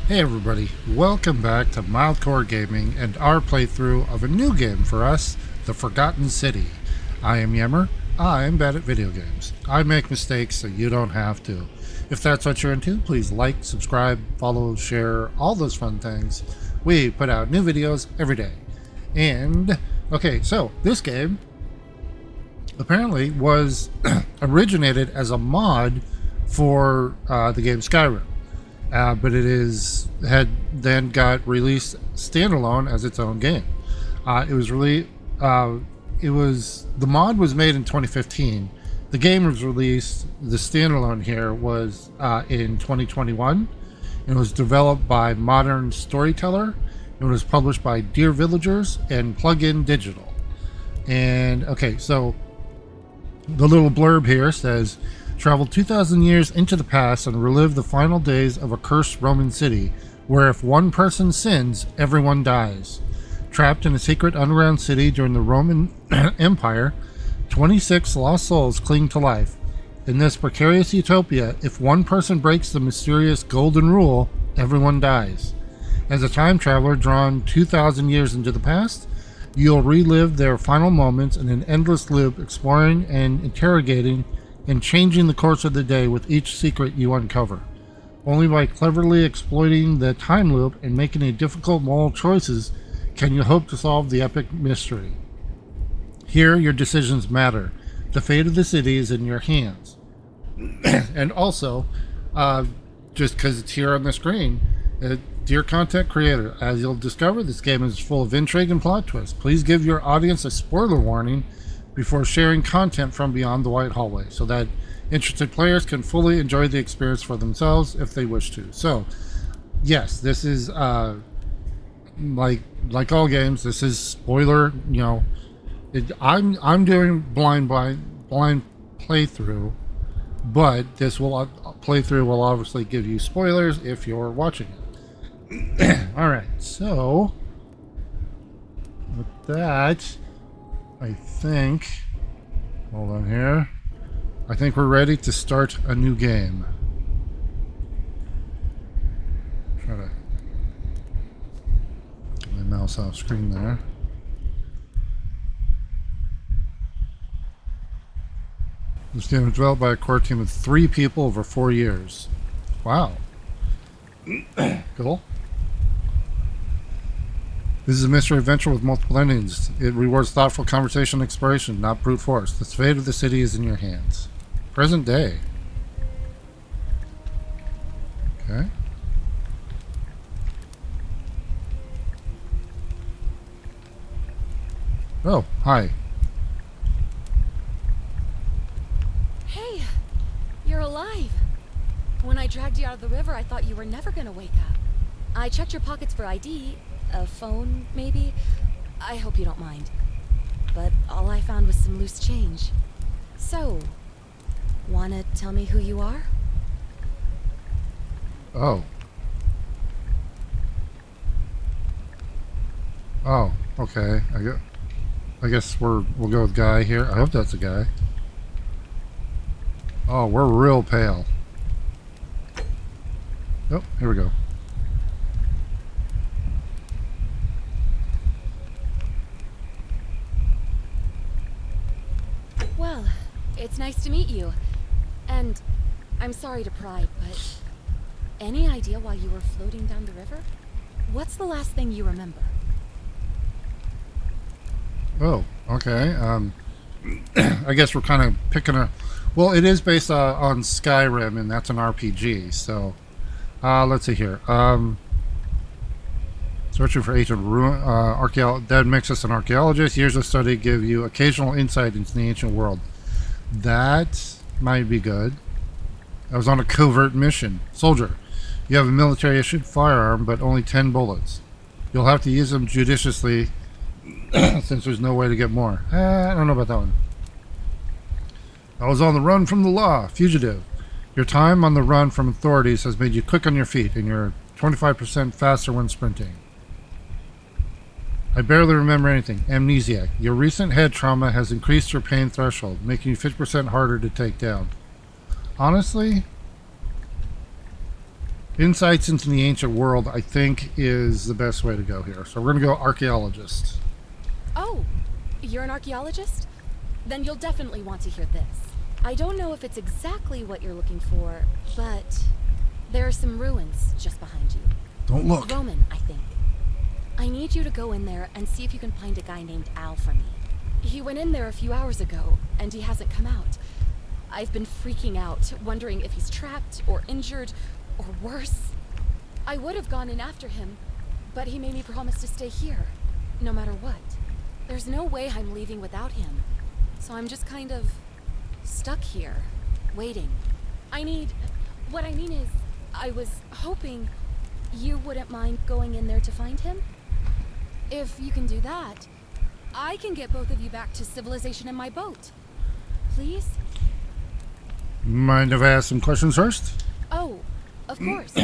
Hey everybody, welcome back to Mildcore Gaming and our playthrough of a new game for us, The Forgotten City. I am Yemmer. I am bad at video games. I make mistakes so you don't have to. If that's what you're into, please like, subscribe, follow, share, all those fun things. We put out new videos every day. And, okay, so this game apparently was originated as a mod for the game Skyrim. But had then got released standalone as its own game. The mod was made in 2015. The game was released. The standalone here was in 2021. It was developed by Modern Storyteller. It was published by Dear Villagers and Plug-in Digital. And okay, so the little blurb here says, travel 2,000 years into the past and relive the final days of a cursed Roman city, where if one person sins, everyone dies. Trapped in a secret underground city during the Roman Empire, 26 lost souls cling to life. In this precarious utopia, if one person breaks the mysterious golden rule, everyone dies. As a time traveler drawn 2,000 years into the past, you'll relive their final moments in an endless loop, exploring and interrogating and changing the course of the day with each secret you uncover. Only by cleverly exploiting the time loop and making a difficult moral choices can you hope to solve the epic mystery. Here, your decisions matter. The fate of the city is in your hands. And also, just because it's here on the screen, dear content creator, as you'll discover, this game is full of intrigue and plot twists. Please give your audience a spoiler warning before sharing content from beyond the white hallway, so that interested players can fully enjoy the experience for themselves if they wish to. So, yes, this is like all games. This is spoiler. I'm doing blind playthrough, but this playthrough will obviously give you spoilers if you're watching it. All right, so with that, I think, hold on here, I think we're ready to start a new game. Try to get my mouse off screen there. This game was developed by a core team of 3 people over 4 years. Wow. Cool. This is a mystery adventure with multiple endings. It rewards thoughtful conversation and exploration, not brute force. The fate of the city is in your hands. Present day. Okay. Oh, hi. Hey, you're alive. When I dragged you out of the river, I thought you were never gonna wake up. I checked your pockets for ID. A phone, maybe? I hope you don't mind. But all I found was some loose change. So, wanna tell me who you are? Oh. Oh, okay. I guess we'll go with guy here. I hope that's a guy. Oh, we're real pale. Oh, here we go. Well, it's nice to meet you. And I'm sorry to pry, but any idea why you were floating down the river? What's the last thing you remember? Oh, okay. I guess we're kind of picking well, it is based on Skyrim, and that's an RPG, so let's see here. Searching for ancient ruin, dead mixus and archaeologists. Years of study give you occasional insight into the ancient world. That might be good. I was on a covert mission. Soldier, you have a military-issued firearm, but only 10 bullets. You'll have to use them judiciously, since there's no way to get more. I don't know about that one. I was on the run from the law. Fugitive. Your time on the run from authorities has made you quick on your feet, and you're 25% faster when sprinting. I barely remember anything. Amnesiac. Your recent head trauma has increased your pain threshold, making you 50% harder to take down. Honestly, Insights into the ancient world, I think, is the best way to go here. So we're going to go archaeologist. Oh, you're an archaeologist? Then you'll definitely want to hear this. I don't know if it's exactly what you're looking for, but there are some ruins just behind you. Don't look. Roman, I think. I need you to go in there and see if you can find a guy named Al for me. He went in there a few hours ago, and he hasn't come out. I've been freaking out, wondering if he's trapped or injured or worse. I would have gone in after him, but he made me promise to stay here, no matter what. There's no way I'm leaving without him, so I'm just kind of stuck here, waiting. What I mean is, I was hoping you wouldn't mind going in there to find him. If you can do that, I can get both of you back to civilization in my boat. Please? Mind if I ask some questions first? Oh, of course.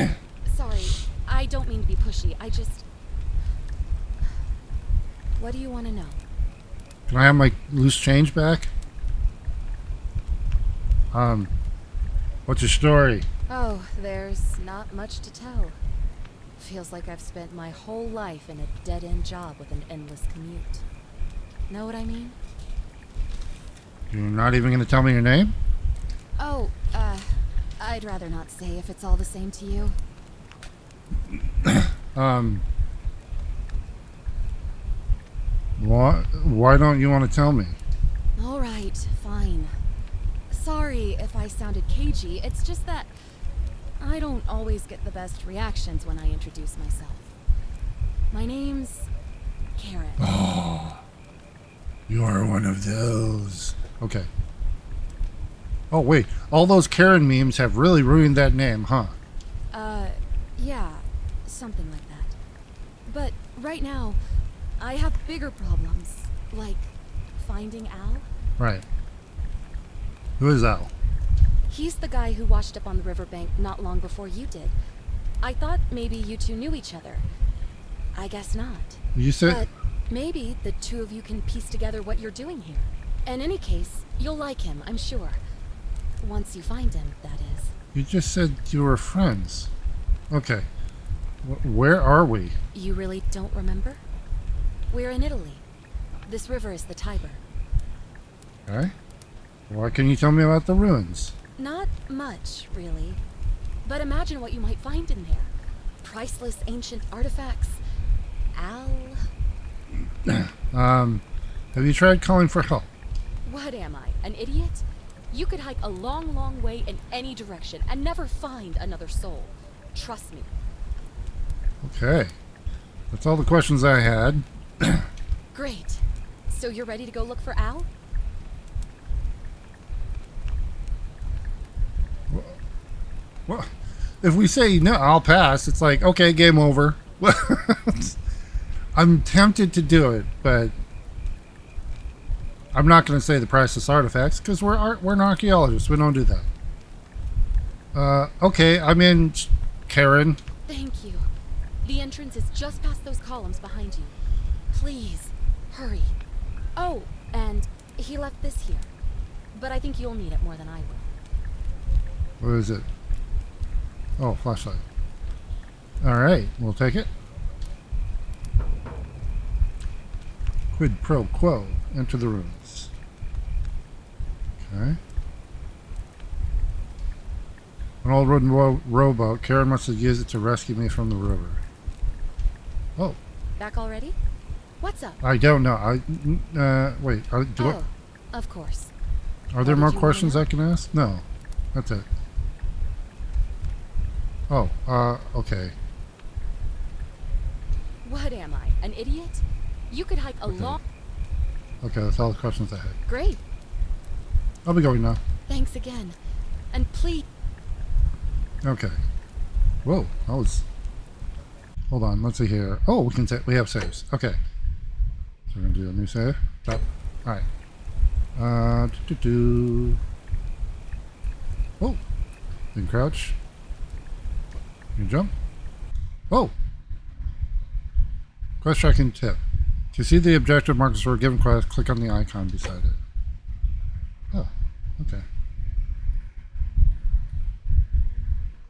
Sorry, I don't mean to be pushy. What do you want to know? Can I have my loose change back? What's your story? Oh, there's not much to tell. Feels like I've spent my whole life in a dead-end job with an endless commute. Know what I mean? You're not even going to tell me your name? Oh, I'd rather not say if it's all the same to you. Why don't you want to tell me? All right, fine. Sorry if I sounded cagey, it's just that I don't always get the best reactions when I introduce myself. My name's Karen. Oh, you're one of those. Okay. Oh, wait. All those Karen memes have really ruined that name, huh? Yeah, something like that. But right now, I have bigger problems, like finding Al. Right. Who is Al? He's the guy who washed up on the riverbank not long before you did. I thought maybe you two knew each other. I guess not. You said... But maybe the two of you can piece together what you're doing here. In any case, you'll like him, I'm sure. Once you find him, that is. You just said you were friends. Okay. Where are we? You really don't remember? We're in Italy. This river is the Tiber. Okay. What can you tell me about the ruins? Not much, really. But imagine what you might find in there. Priceless ancient artifacts. Al... Have you tried calling for help? What am I, an idiot? You could hike a long, long way in any direction and never find another soul. Trust me. Okay. That's all the questions I had. Great. So you're ready to go look for Al? Well, if we say no, I'll pass. It's like, okay, game over. I'm tempted to do it, but I'm not going to say the priceless artifacts because we're an archaeologist. We don't do that. Okay, I'm in, Karen. Thank you. The entrance is just past those columns behind you. Please, hurry. Oh, and he left this here. But I think you'll need it more than I will. What is it? Oh, flashlight. All right, we'll take it. Quid pro quo. Enter the ruins. Okay. An old wooden rowboat. Karen must have used it to rescue me from the river. Oh. Back already? What's up? I don't know. Wait. Of course. Are there What more did you questions wanna I can ask? No. That's it. Oh, okay. What am I, an idiot? You could hike a long... Okay, that's all the questions I had. Great. I'll be going now. Thanks again. And please... Okay. Whoa, that was... Hold on, let's see here. Oh, we have saves. Okay. So we're gonna do a new save. Stop. Alright. Oh. You can crouch. You can jump. Oh! Quest tracking tip. To see the objective markers for a given quest, click on the icon beside it. Oh, okay.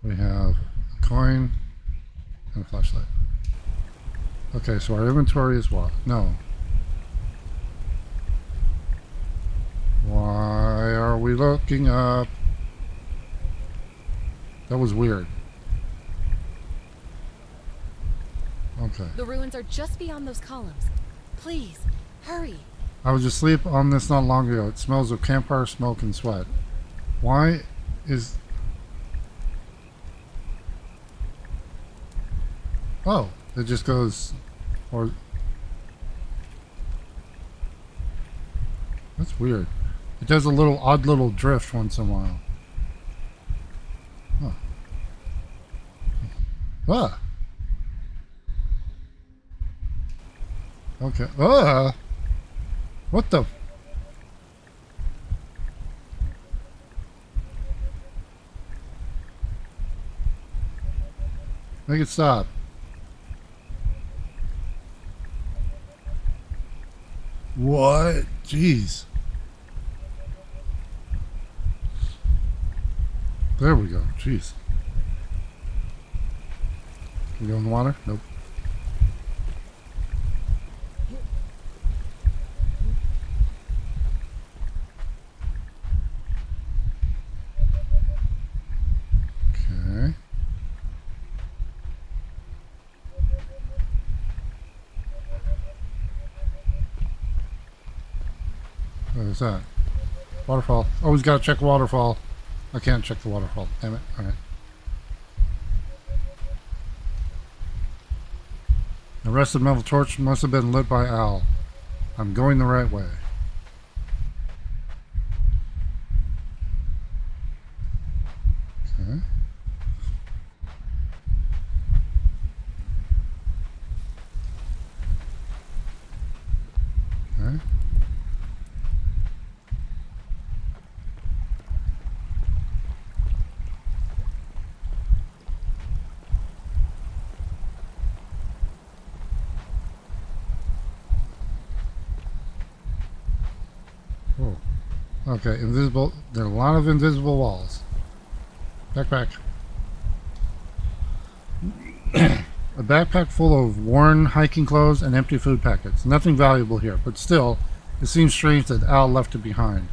We have a Coin and a flashlight. Okay, so our inventory is what? No. Why are we looking up? That was weird. Okay. The ruins are just beyond those columns. Please, hurry. I was asleep on this not long ago. It smells of campfire smoke and sweat. Why is... Oh, it just goes... Or... That's weird. It does a little odd little drift once in a while. Huh. Ah! Okay. Ah! What the... Make it stop. What? Jeez. There we go. Jeez. Can we go in the water? Nope. Okay. What is that? Waterfall. Always gotta check waterfall. I can't check the waterfall. Damn it. Alright. The rest of the metal torch must have been lit by Al. I'm going the right way. Okay. Okay. Oh. Okay, invisible. There are a lot of invisible walls. Backpack. A backpack full of worn hiking clothes and empty food packets. Nothing valuable here, but still, it seems strange that Al left it behind.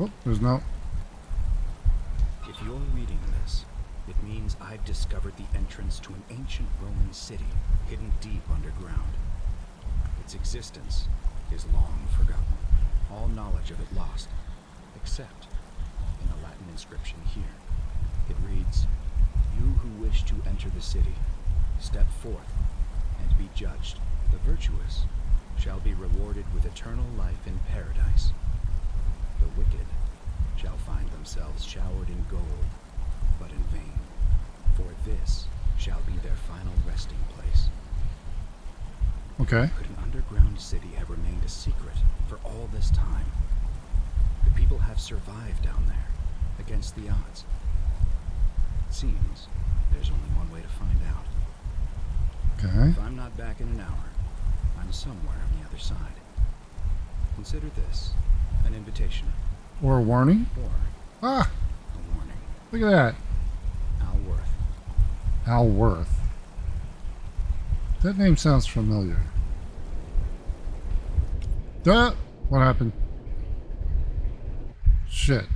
Oh, there's no... If you're reading this, it means I've discovered the entrance to an ancient Roman city hidden deep underground. Its existence is long forgotten, all knowledge of it lost, except in a Latin inscription here. It reads, "You who wish to enter the city, step forth and be judged. The virtuous shall be rewarded with eternal life in paradise. The wicked shall find themselves showered in gold, but in vain, for this shall be their final resting place." Okay. Could an underground city have remained a secret for all this time? The people have survived down there, against the odds. It seems there's only one way to find out. Okay. If I'm not back in an hour, I'm somewhere on the other side. Consider this an invitation, Or a warning? or Ah! a warning. Look at that. Al Worth. Al Worth. That name sounds familiar. Duh! What happened? Shit.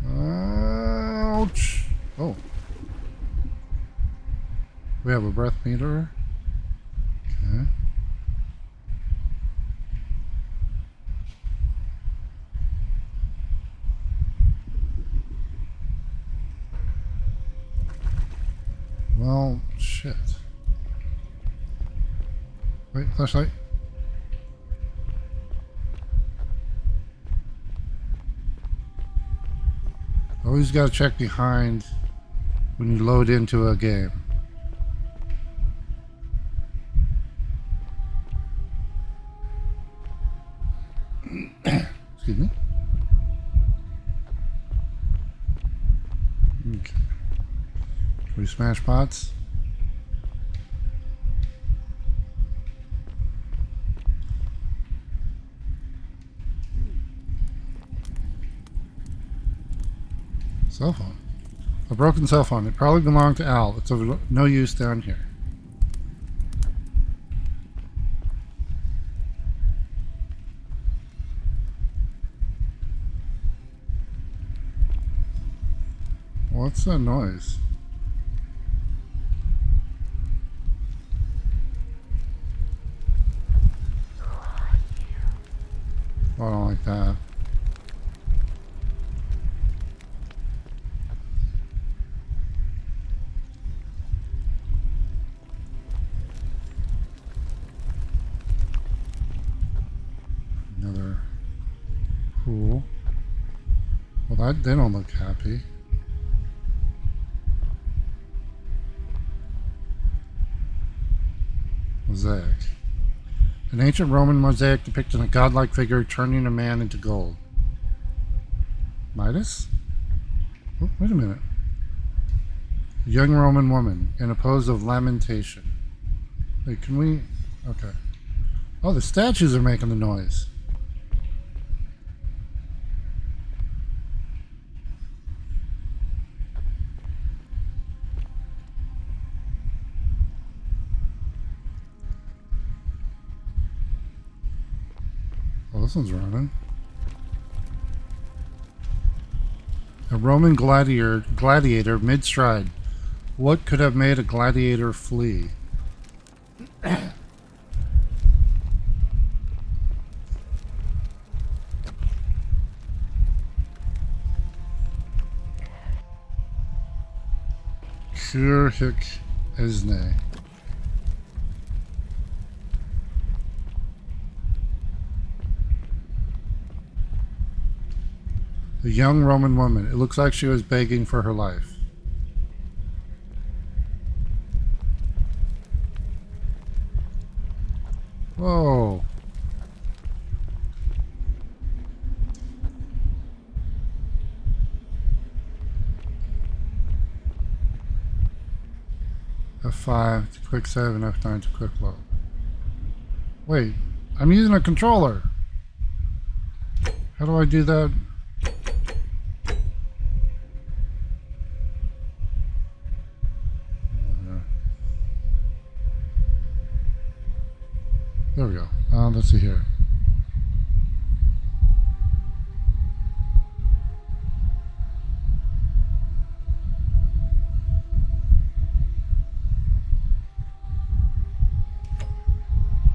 Ouch! Oh. We have a breath meter. Okay. Well, shit. Wait, flashlight. Always gotta check behind when you load into a game. Excuse me. Okay. Can we smash pots? Cell phone. A broken cell phone. It probably belonged to Al. It's of no use down here. What's that noise? Oh, I don't like that. Another pool. Well, they don't look happy. Mosaic. An ancient Roman mosaic depicting a godlike figure turning a man into gold. Midas? Oh, wait a minute. A young Roman woman in a pose of lamentation. Wait, can we... Okay. Oh, the statues are making the noise. Oh, this one's running. A Roman gladiator mid-stride. What could have made a gladiator flee? Cure hic esne. A young Roman woman. It looks like she was begging for her life. Whoa. F5 to quick save and F9 to quick load. Wait, I'm using a controller. How do I do that? There we go. Let's see here.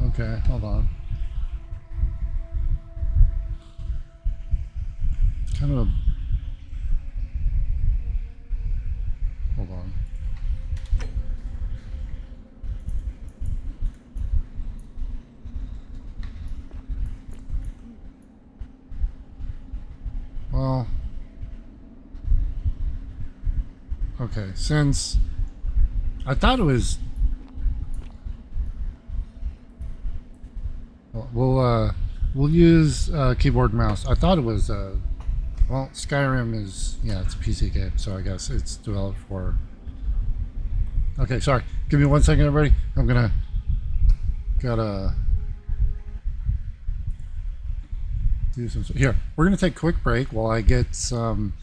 Okay, hold on. It's kind of a... Hold on. Well... Okay, since... I thought it was... We'll use keyboard and mouse. I thought it was well, Skyrim is, yeah, it's a PC game, so I guess it's developed for... Okay, sorry. Give me 1 second, everybody. I'm gonna... Gotta... do some... Here, we're gonna take a quick break while I get some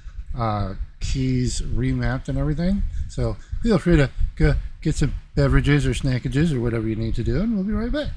keys remapped and everything. So feel free to go get some beverages or snackages or whatever you need to do, and we'll be right back.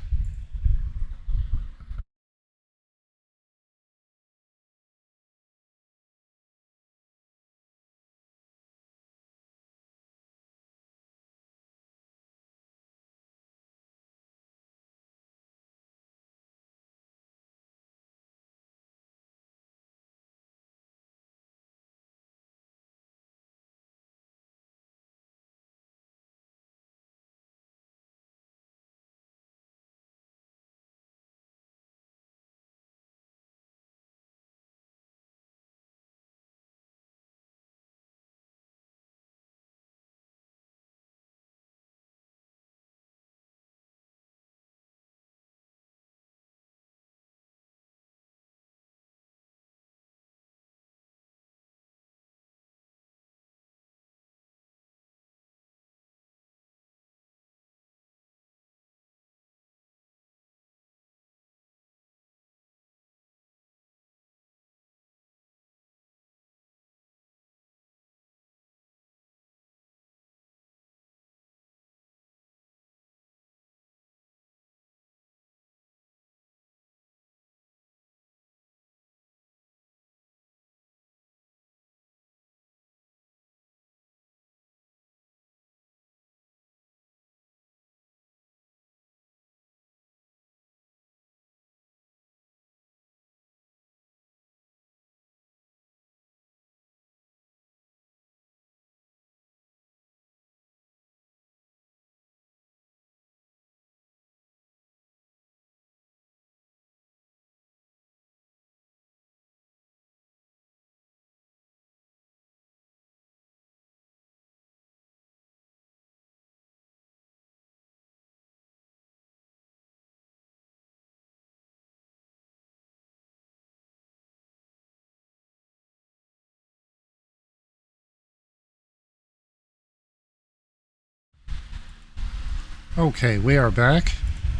Okay, we are back,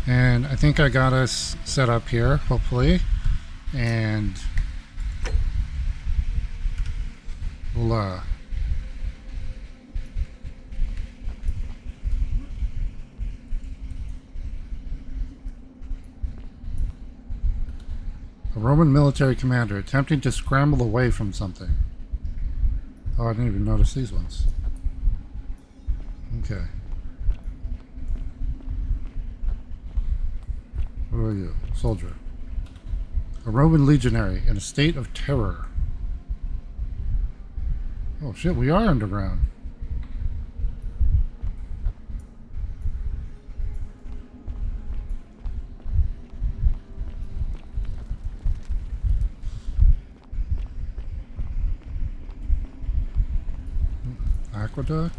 and I think I got us set up here, hopefully, and we'll, a Roman military commander attempting to scramble away from something. Oh, I didn't even notice these ones. Okay. What are you? Soldier. A Roman legionary in a state of terror. Oh shit, we are underground. Aqueduct?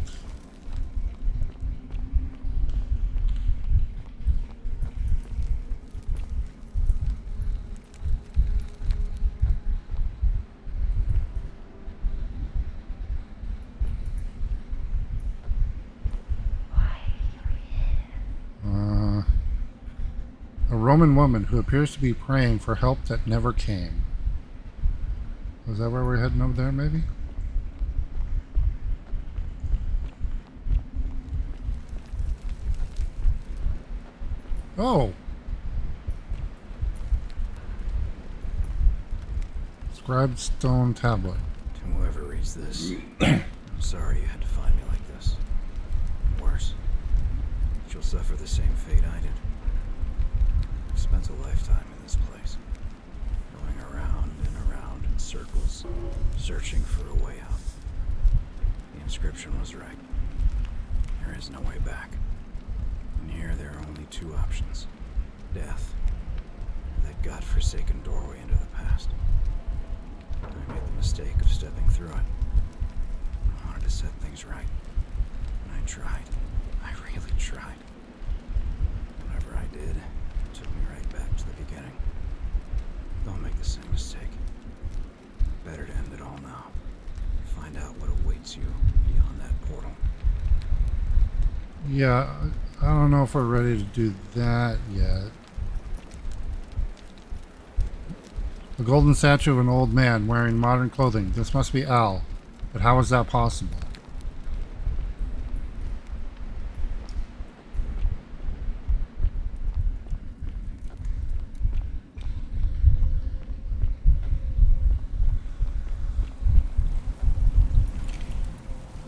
A Roman woman who appears to be praying for help that never came. Was that where we're heading over there, maybe? Oh! Scribed stone tablet. To whoever reads this, I'm sorry you had to find me like this. And worse, you'll suffer the same fate I did. I've spent a lifetime in this place, going around and around in circles, searching for a way out. The inscription was right. There is no way back. And here there are only two options. Death, or that godforsaken doorway into the past. I made the mistake of stepping through it. I wanted to set things right. And I tried. I really tried. Whatever I did, it took me right back to the beginning. Don't make the same mistake. Better to end it all now. Find out what awaits you beyond that portal. Yeah, I don't know if we're ready to do that yet. A golden statue of an old man wearing modern clothing. This must be Al. But how is that possible?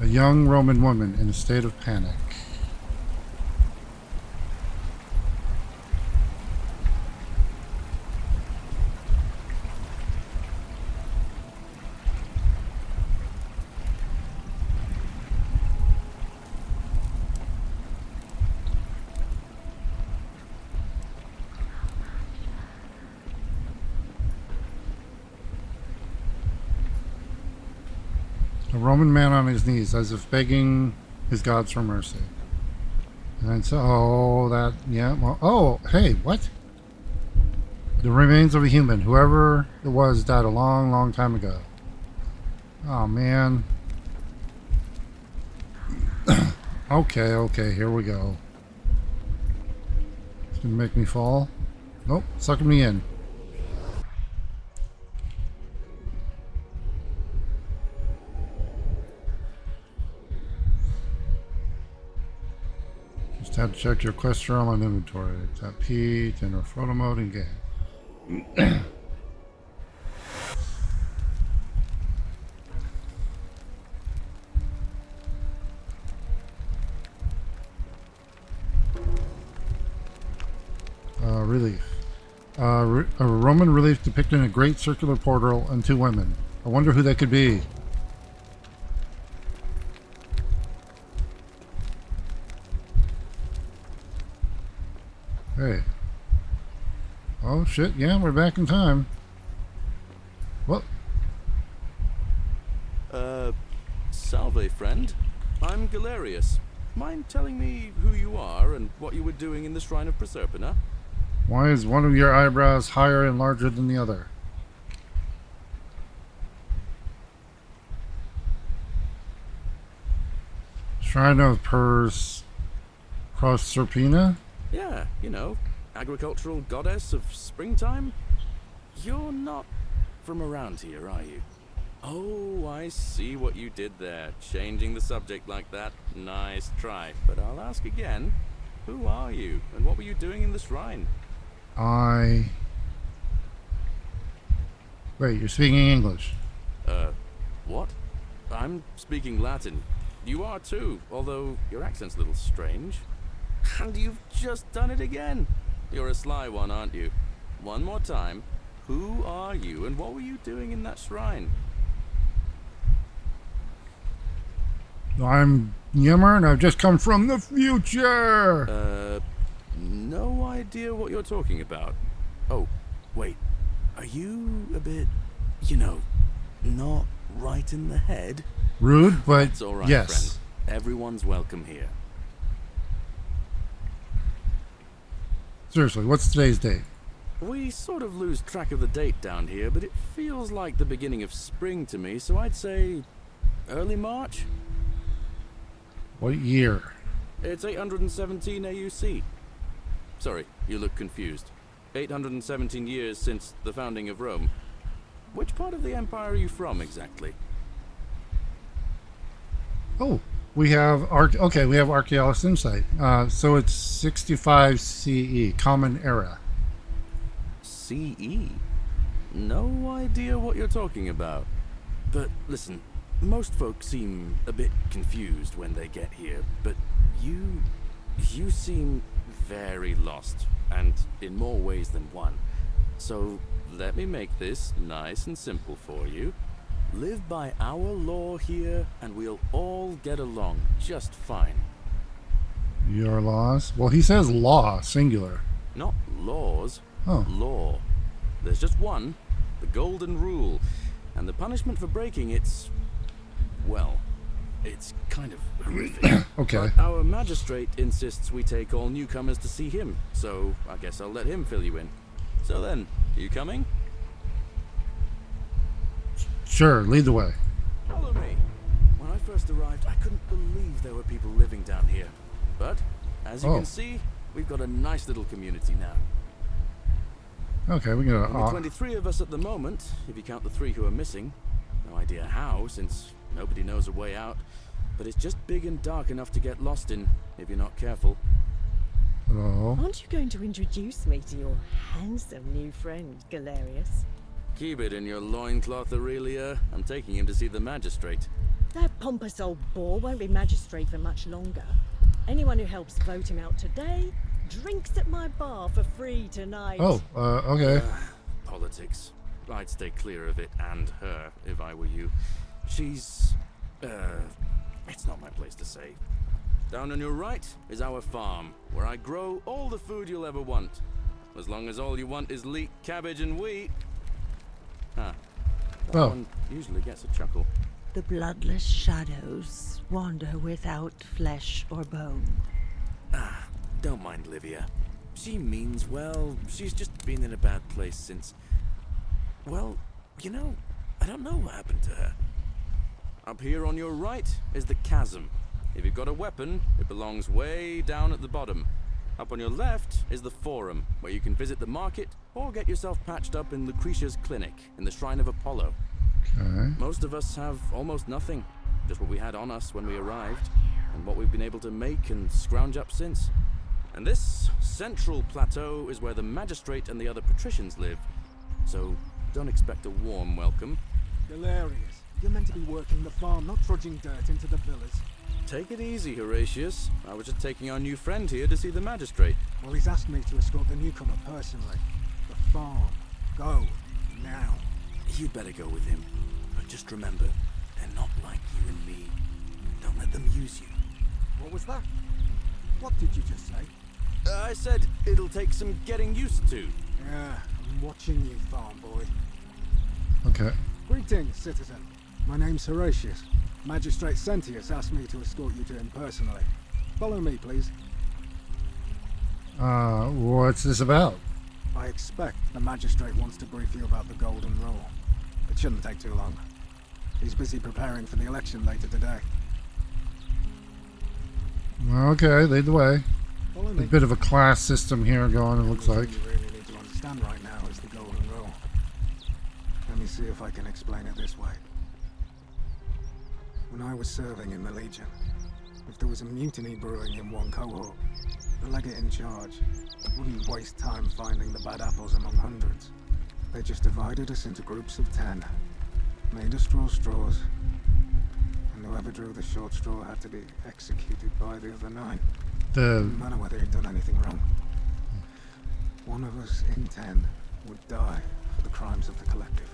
A young Roman woman in a state of panic. A Roman man on his knees, as if begging his gods for mercy. And so, oh, that, yeah, well, oh, hey, what? The remains of a human, whoever it was, died a long, long time ago. Oh, man. Okay, here we go. It's gonna make me fall. Nope, sucking me in. Just have to check your quest room on inventory. Tap P to enter photo mode in game. Relief. A Roman relief depicting a great circular portal and two women. I wonder who that could be. Hey. Oh shit, yeah, we're back in time. What? Salve, friend. I'm Galerius. Mind telling me who you are and what you were doing in the Shrine of Proserpina? Why is one of your eyebrows higher and larger than the other? Shrine of Proserpina? Yeah, you know, agricultural goddess of springtime. You're not from around here, are you? Oh, I see what you did there. Changing the subject like that. Nice try. But I'll ask again. Who are you? And what were you doing in the shrine? Wait, you're speaking English. What? I'm speaking Latin. You are too, although your accent's a little strange. And you've just done it again. You're a sly one, aren't you? One more time. Who are you, and what were you doing in that shrine? I'm Yimmer, and I've just come from the future! No idea what you're talking about. Oh, wait. Are you a bit, not right in the head? Rude, but It's all right, yes. friend. Everyone's welcome here. Seriously, what's today's date? We sort of lose track of the date down here, but it feels like the beginning of spring to me, so I'd say early March? What year? It's 817 AUC. Sorry, you look confused. 817 years since the founding of Rome. Which part of the empire are you from exactly? Oh, we have we have Archaeologist Insight. So it's 65 CE, Common Era. CE? No idea what you're talking about. But listen, most folks seem a bit confused when they get here, but you seem very lost, and in more ways than one. So let me make this nice and simple for you. Live by our law here, and we'll all get along just fine. Your laws? Well, he says law, singular. Not laws, Oh. law. There's just one, the golden rule, and the punishment for breaking it's kind of horrific. Okay. But our magistrate insists we take all newcomers to see him, so I guess I'll let him fill you in. So then, you coming? Sure, lead the way. Follow me. When I first arrived, I couldn't believe there were people living down here. But, as you Oh. can see, we've got a nice little community now. Okay, we got Only 23 of us at the moment, if you count the 3 who are missing. No idea how, since nobody knows a way out. But it's just big and dark enough to get lost in, if you're not careful. Hello. Aren't you going to introduce me to your handsome new friend, Galerius? Keep it in your loincloth, Aurelia. I'm taking him to see the magistrate. That pompous old bore won't be magistrate for much longer. Anyone who helps vote him out today drinks at my bar for free tonight. Oh, okay. Politics. I'd stay clear of it and her, if I were you. She's... it's not my place to say. Down on your right is our farm, where I grow all the food you'll ever want. As long as all you want is leek, cabbage, and wheat. Huh. That Oh. one usually gets a chuckle. The bloodless shadows wander without flesh or bone. Don't mind Livia. She means well. She's just been in a bad place since... Well, I don't know what happened to her. Up here on your right is the chasm. If you've got a weapon, it belongs way down at the bottom. Up on your left is the forum, where you can visit the market or get yourself patched up in Lucretia's clinic in the Shrine of Apollo. Okay. Most of us have almost nothing, just what we had on us when we arrived, and what we've been able to make and scrounge up since. And this central plateau is where the magistrate and the other patricians live, so don't expect a warm welcome. Galerius, you're meant to be working the farm, not trudging dirt into the villas. Take it easy, Horatius. I was just taking our new friend here to see the magistrate. Well, he's asked me to escort the newcomer personally. The farm. Go. Now. You'd better go with him. But just remember, they're not like you and me. Don't let them use you. What was that? What did you just say? I said it'll take some getting used to. Yeah, I'm watching you, farm boy. Okay. Greetings, citizen. My name's Horatius. Magistrate Sentius asked me to escort you to him personally. Follow me, please. What's this about? I expect the magistrate wants to brief you about the Golden Rule. It shouldn't take too long. He's busy preparing for the election later today. Okay, lead the way. Follow a me. bit of a class system here going, it looks like. What you really need to understand right now is the Golden Rule. Let me see if I can explain it this way. When I was serving in the Legion, if there was a mutiny brewing in one cohort, the legate in charge wouldn't waste time finding the bad apples among hundreds. They just divided us into groups of 10, made us draw straws, and whoever drew the short straw had to be executed by the other 9. The No matter whether he'd done anything wrong. One of us in 10 would die for the crimes of the collective.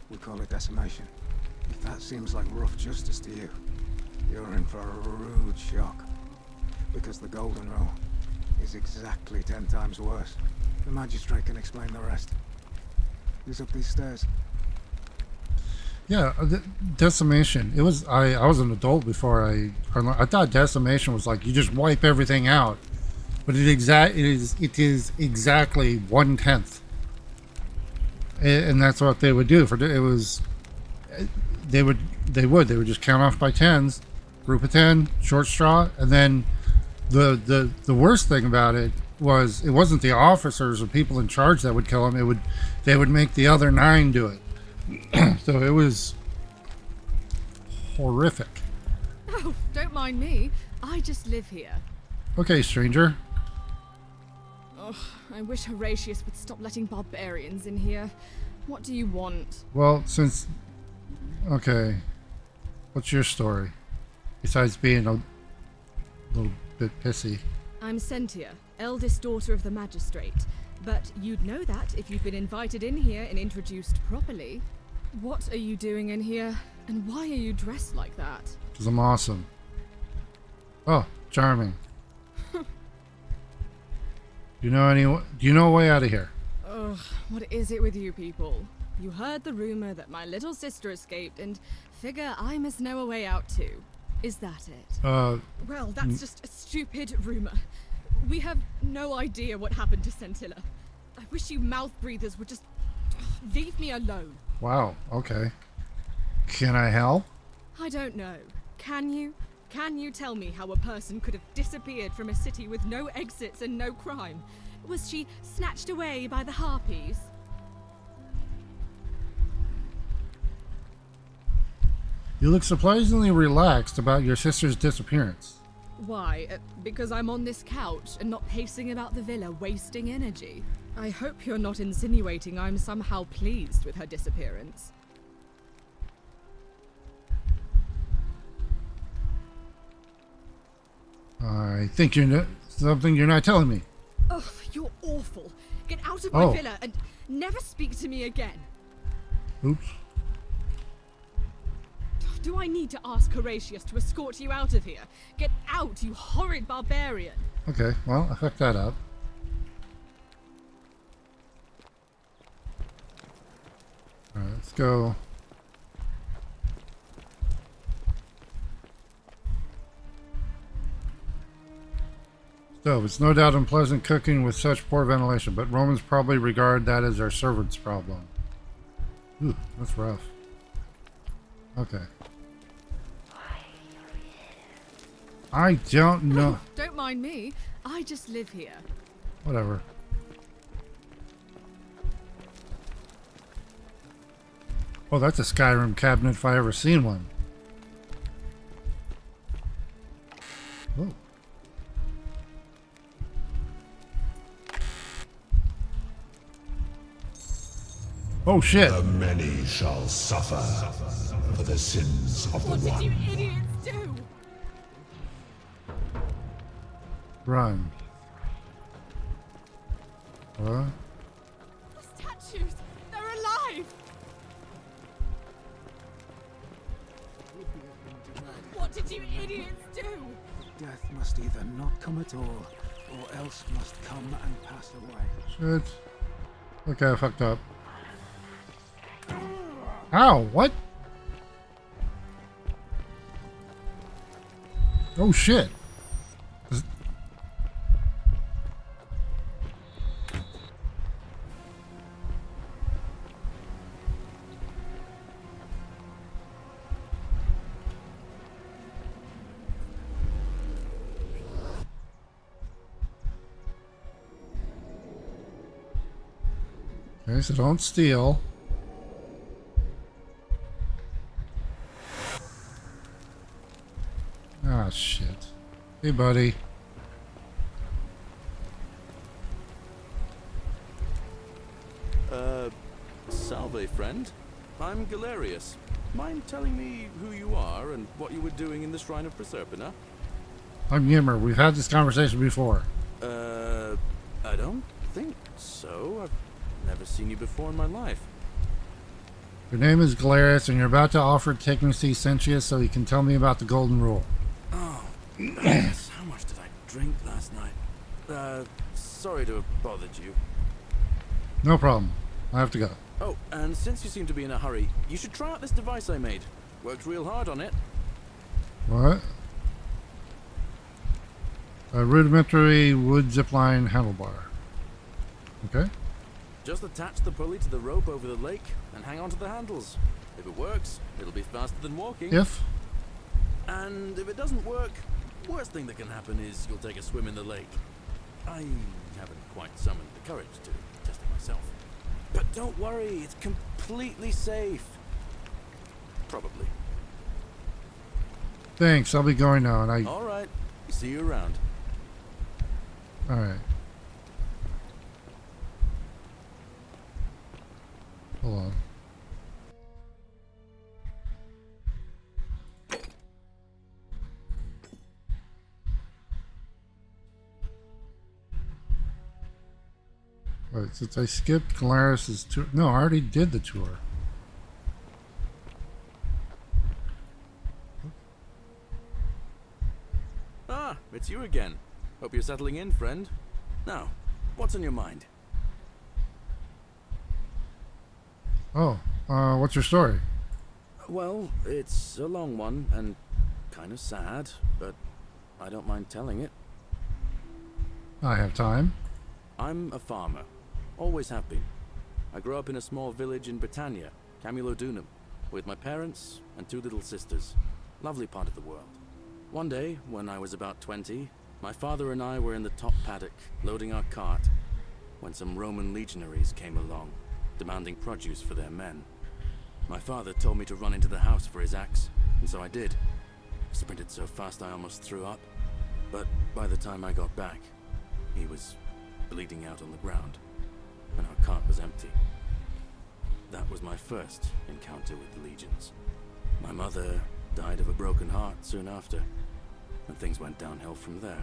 We call it decimation. If that seems like rough justice to you, you're in for a rude shock. Because the Golden Rule is exactly 10 times worse. The magistrate can explain the rest. Who's up these stairs? yeah, decimation. It was I was an adult before I thought decimation was like you just wipe everything out, but it is exactly 1/10, and that's what they would do for it was. They would just count off by 10s, group of 10, short straw, and then the worst thing about it was it wasn't the officers or people in charge that would kill them. They would make the other 9 do it. So it was horrific. Oh, don't mind me. I just live here. Okay, stranger. Ugh, I wish Horatius would stop letting barbarians in here. What do you want? Well, okay, what's your story? Besides being a little bit pissy. I'm Sentia, eldest daughter of the magistrate. But you'd know that if you'd been invited in here and introduced properly. What are you doing in here? And why are you dressed like that? Because I'm awesome. Oh, charming. Do you know a way out of here? Ugh, what is it with you people? You heard the rumor that my little sister escaped and figure I must know a way out too. Is that it? Well, that's just a stupid rumor. We have no idea what happened to Scintilla. I wish you mouth breathers would just leave me alone. Wow, okay. Can I help? I don't know. Can you? Can you tell me how a person could have disappeared from a city with no exits and no crime? Was she snatched away by the Harpies? You look surprisingly relaxed about your sister's disappearance. Why? Because I'm on this couch and not pacing about the villa, wasting energy. I hope you're not insinuating I'm somehow pleased with her disappearance. I think something you're not telling me. Ugh, you're awful. Get out of my villa and never speak to me again. Oops. Do I need to ask Horatius to escort you out of here? Get out, you horrid barbarian! Okay, well, I fucked that up. Alright, let's go. Stove. It's no doubt unpleasant cooking with such poor ventilation, but Romans probably regard that as their servants' problem. Ooh, that's rough. Okay. I don't know. Don't mind me. I just live here. Whatever. Oh, that's a Skyrim cabinet if I ever seen one. Oh. Oh shit. The many shall suffer for the sins of the What did one. you idiots do? Run. What? The statues! They're alive! What did you idiots do? Death must either not come at all, or else must come and pass away. Shit. Okay, I fucked up. Ow, what? Oh shit. Okay, so don't steal. Ah, shit. Hey, buddy. Salve, friend. I'm Galerius. Mind telling me who you are and what you were doing in the Shrine of Proserpina? I'm Yimmer. We've had this conversation before. I don't think so. I've never seen you before in my life. Your name is Galerius, and you're about to offer to take me to see Sentius so he can tell me about the Golden Rule. Oh, yes. How much did I drink last night? Sorry to have bothered you. No problem. I have to go. Oh, and since you seem to be in a hurry, you should try out this device I made. Worked real hard on it. What? A rudimentary wood zipline handlebar. Okay. Just attach the pulley to the rope over the lake and hang on to the handles. If it works, it'll be faster than walking. If? And if it doesn't work, worst thing that can happen is you'll take a swim in the lake. I haven't quite summoned the courage to test it myself. But don't worry, it's completely safe. Probably. Thanks, I'll be going now, and All right. See you around. All right. Hold on. Right, since I skipped Galerius's tour. No, I already did the tour. Ah, it's you again. Hope you're settling in, friend. Now, what's on your mind? Oh, what's your story? Well, it's a long one and kind of sad, but I don't mind telling it. I have time. I'm a farmer. Always have been. I grew up in a small village in Britannia, Camulodunum, with my parents and two little sisters. Lovely part of the world. One day, when I was about 20, my father and I were in the top paddock, loading our cart, when some Roman legionaries came along, demanding produce for their men. My father told me to run into the house for his axe, and so I did. I sprinted so fast I almost threw up, but by the time I got back, he was bleeding out on the ground, and our cart was empty. That was my first encounter with the legions. My mother died of a broken heart soon after, and things went downhill from there.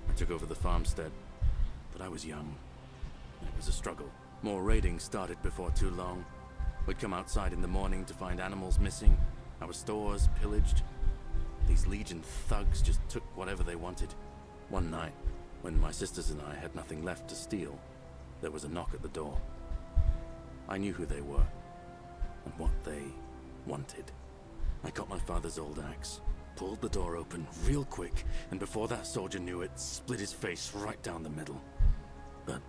I took over the farmstead, but I was young, and it was a struggle. More raiding started before too long. We'd come outside in the morning to find animals missing, our stores pillaged. These legion thugs just took whatever they wanted. One night, when my sisters and I had nothing left to steal, there was a knock at the door. I knew who they were, and what they wanted. I got my father's old axe, pulled the door open real quick, and before that soldier knew it, split his face right down the middle. But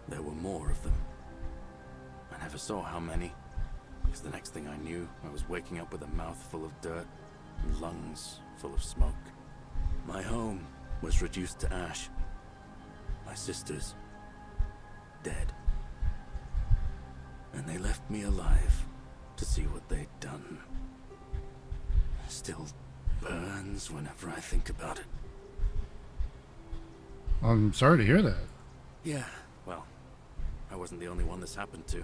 there were more of them. I never saw how many, because the next thing I knew, I was waking up with a mouth full of dirt and lungs full of smoke. My home was reduced to ash. My sisters, dead. And they left me alive to see what they'd done. Still burns whenever I think about it. I'm sorry to hear that. Yeah, well, I wasn't the only one this happened to.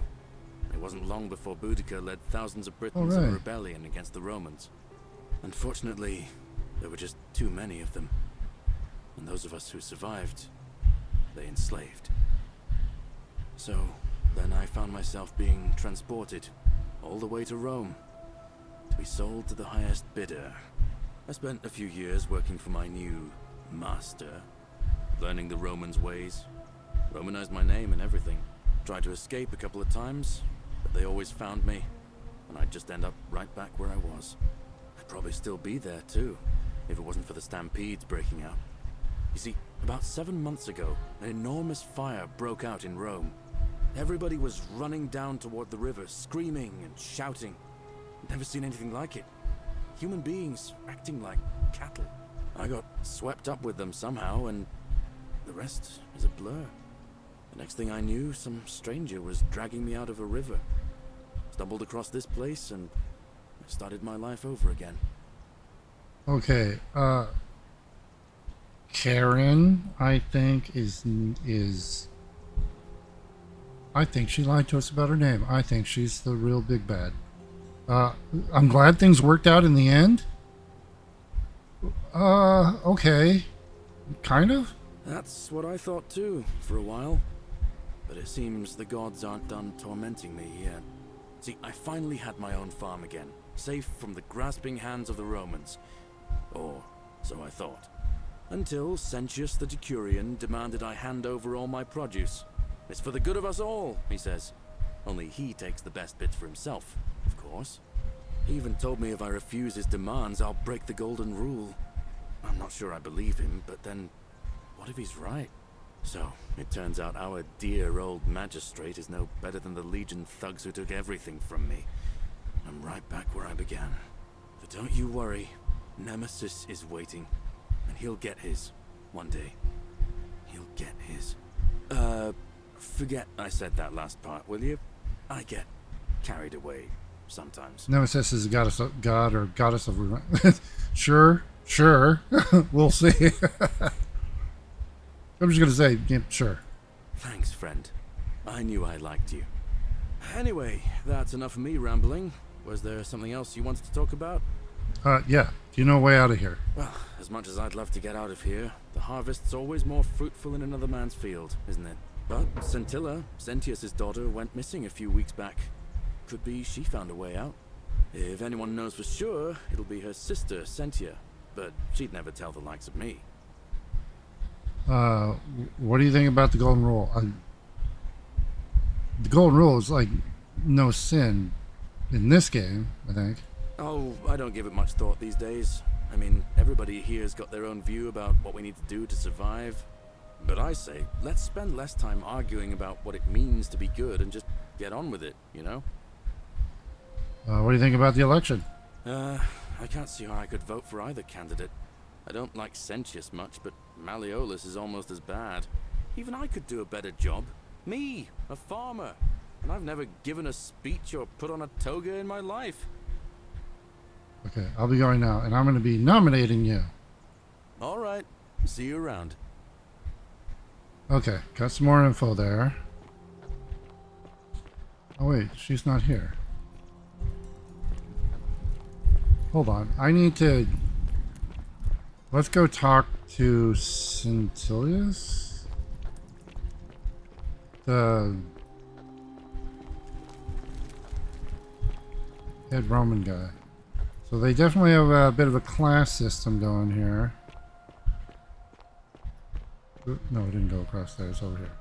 It wasn't long before Boudica led thousands of Britons in a rebellion against the Romans. Unfortunately, there were just too many of them. And those of us who survived, they enslaved. So, then I found myself being transported all the way to Rome, to be sold to the highest bidder. I spent a few years working for my new master, learning the Romans' ways, Romanized my name and everything. Tried to escape a couple of times, but they always found me, and I'd just end up right back where I was. I'd probably still be there too, if it wasn't for the stampedes breaking out. You see, about 7 months ago, an enormous fire broke out in Rome. Everybody was running down toward the river, screaming and shouting. Never seen anything like it. Human beings acting like cattle. I got swept up with them somehow, and the rest is a blur. The next thing I knew, some stranger was dragging me out of a river. Stumbled across this place and I started my life over again. Okay, Karen, I think I think she lied to us about her name. I think she's the real big bad. I'm glad things worked out in the end. Okay. Kind of? That's what I thought too, for a while. But it seems the gods aren't done tormenting me yet. See, I finally had my own farm again, safe from the grasping hands of the Romans. Or so I thought. Until Sentius the Decurion demanded I hand over all my produce. It's for the good of us all, he says. Only he takes the best bits for himself, of course. He even told me if I refuse his demands, I'll break the golden rule. I'm not sure I believe him, but then, what if he's right? So, it turns out our dear old magistrate is no better than the Legion thugs who took everything from me. I'm right back where I began. But don't you worry, Nemesis is waiting, and he'll get his, one day. He'll get his. Forget I said that last part, will you? I get carried away sometimes. Nemesis is a god or goddess of revenge. Sure. We'll see. I'm just gonna say, yeah, sure. Thanks, friend. I knew I liked you. Anyway, that's enough of me rambling. Was there something else you wanted to talk about? Yeah. Do you know a way out of here? Well, as much as I'd love to get out of here, the harvest's always more fruitful in another man's field, isn't it? But Scintilla, Sentius' daughter, went missing a few weeks back. Could be she found a way out. If anyone knows for sure, it'll be her sister, Sentia. But she'd never tell the likes of me. What do you think about the Golden Rule? The Golden Rule is like no sin in this game, I think. Oh, I don't give it much thought these days. I mean, everybody here's got their own view about what we need to do to survive. But I say, let's spend less time arguing about what it means to be good and just get on with it, you know? What do you think about the election? I can't see how I could vote for either candidate. I don't like Sentius much, but Malleolus is almost as bad. Even I could do a better job. Me, a farmer. And I've never given a speech or put on a toga in my life. Okay, I'll be going now, and I'm going to be nominating you. All right. See you around. Okay, got some more info there. Oh wait, she's not here. Hold on, I need to... Let's go talk to Scintillus? The head Roman guy. So they definitely have a bit of a class system going here. No, it didn't go across there. It's over here.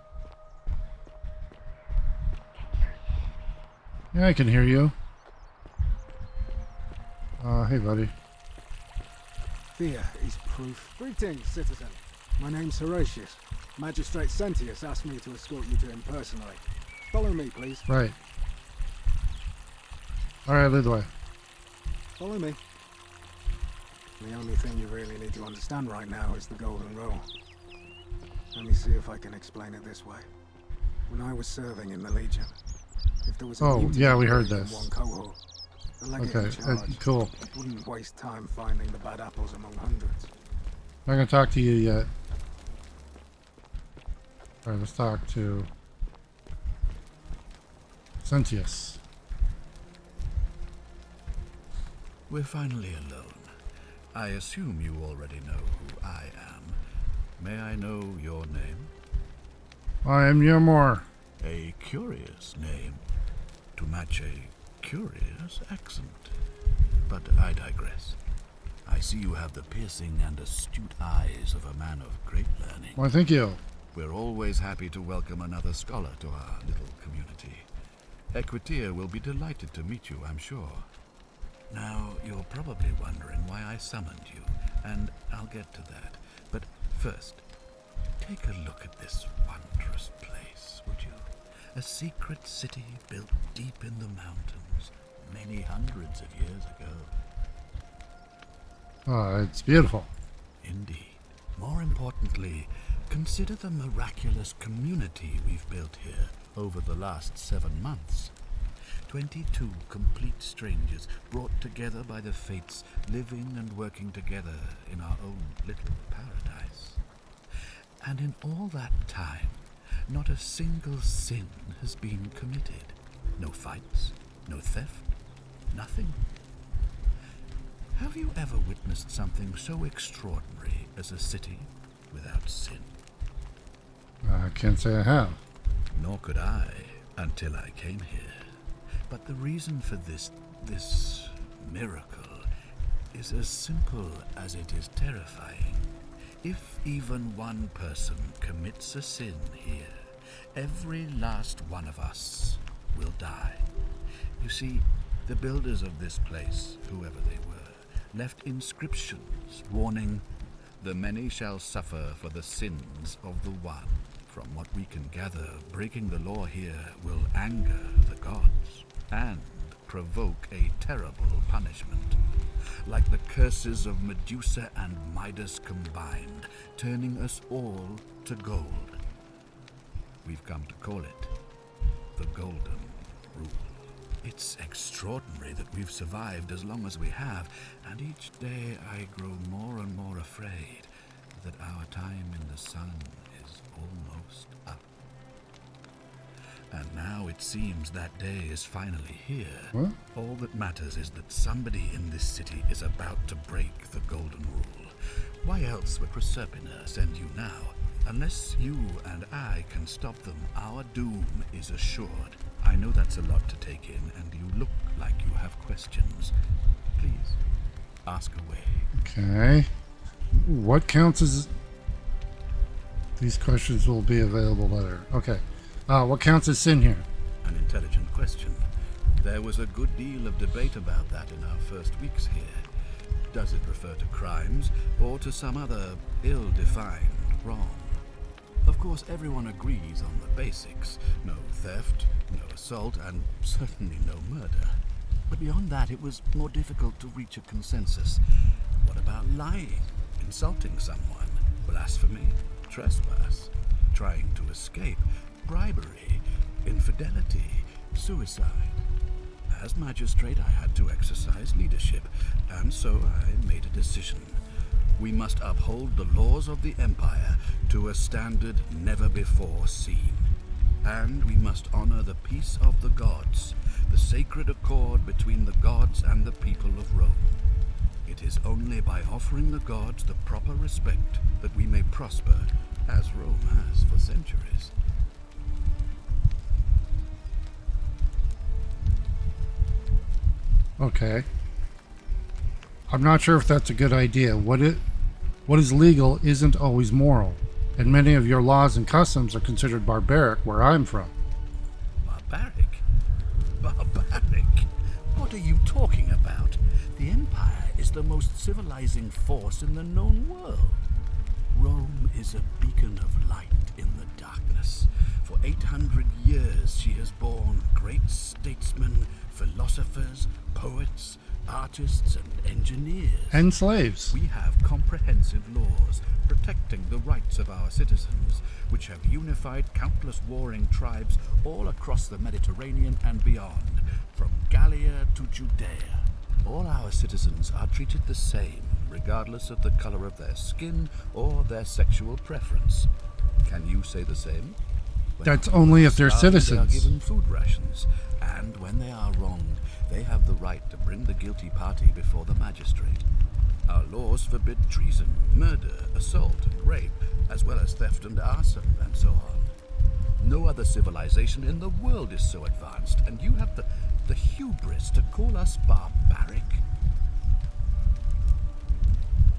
Yeah, I can hear you. Hey, buddy. Fear is proof. Greetings, citizen. My name's Horatius. Magistrate Sentius asked me to escort you to him personally. Follow me, please. Right. Alright, lead the way. Follow me. The only thing you really need to understand right now is the Golden Rule. Let me see if I can explain it this way. When I was serving in the Legion, if there was a yeah, we heard in this. one cohort, the legate Okay, in charge cool. wouldn't waste time finding the bad apples among hundreds. Not gonna talk to you yet. Alright, let's talk to Sentius. We're finally alone. I assume you already know who I am. May I know your name? I am Ymor. A curious name to match a curious accent. But I digress. I see you have the piercing and astute eyes of a man of great learning. Why, thank you. We're always happy to welcome another scholar to our little community. Equitia will be delighted to meet you, I'm sure. Now, you're probably wondering why I summoned you, and I'll get to that. But first, take a look at this wondrous place, would you? A secret city built deep in the mountains, many hundreds of years ago. Oh, it's beautiful. Indeed. More importantly, Consider the miraculous community we've built here over the last 7 months. 22 complete strangers brought together by the fates, living and working together in our own little paradise. And in all that time, not a single sin has been committed. No fights, no theft, nothing. Have you ever witnessed something so extraordinary as a city without sin? I can't say I have. Nor could I until I came here. But the reason for this miracle is as simple as it is terrifying. If even one person commits a sin here, every last one of us will die. You see, the builders of this place, whoever they were, left inscriptions warning, "The many shall suffer for the sins of the one." From what we can gather, breaking the law here will anger the gods and provoke a terrible punishment, like the curses of Medusa and Midas combined, turning us all to gold. We've come to call it the Golden Rule. It's extraordinary that we've survived as long as we have, and each day I grow more and more afraid that our time in the sun is almost up. And now it seems that day is finally here. What? All that matters is that somebody in this city is about to break the Golden Rule. Why else would Proserpina send you now? Unless you and I can stop them, our doom is assured. I know that's a lot to take in, and you look like you have questions. Please, ask away. Okay. What counts as... These questions will be available later. Okay. What counts as sin here? An intelligent question. There was a good deal of debate about that in our first weeks here. Does it refer to crimes or to some other ill-defined wrong? Of course, everyone agrees on the basics. No theft, no assault, and certainly no murder. But beyond that, it was more difficult to reach a consensus. What about lying, insulting someone, blasphemy, trespass, trying to escape, bribery, infidelity, suicide? As magistrate, I had to exercise leadership, and so I made a decision. We must uphold the laws of the Empire to a standard never before seen. And we must honor the peace of the gods, the sacred accord between the gods and the people of Rome. It is only by offering the gods the proper respect that we may prosper, as Rome has for centuries. Okay. I'm not sure if that's a good idea. What is legal isn't always moral, and many of your laws and customs are considered barbaric where I'm from. Barbaric? Barbaric? What are you talking about? The Empire is the most civilizing force in the known world. Rome is a beacon of light in the darkness. For 800 years she has borne great statesmen, philosophers, poets, artists, and engineers. And slaves. We have comprehensive laws protecting the rights of our citizens, which have unified countless warring tribes all across the Mediterranean and beyond, from Gallia to Judea. All our citizens are treated the same, regardless of the color of their skin or their sexual preference. Can you say the same? When That's only if they're citizens. They are given food rations, and when they are wronged, they have the right to bring the guilty party before the magistrate. Our laws forbid treason, murder, assault, and rape, as well as theft and arson, and so on. No other civilization in the world is so advanced, and you have the hubris to call us barbaric?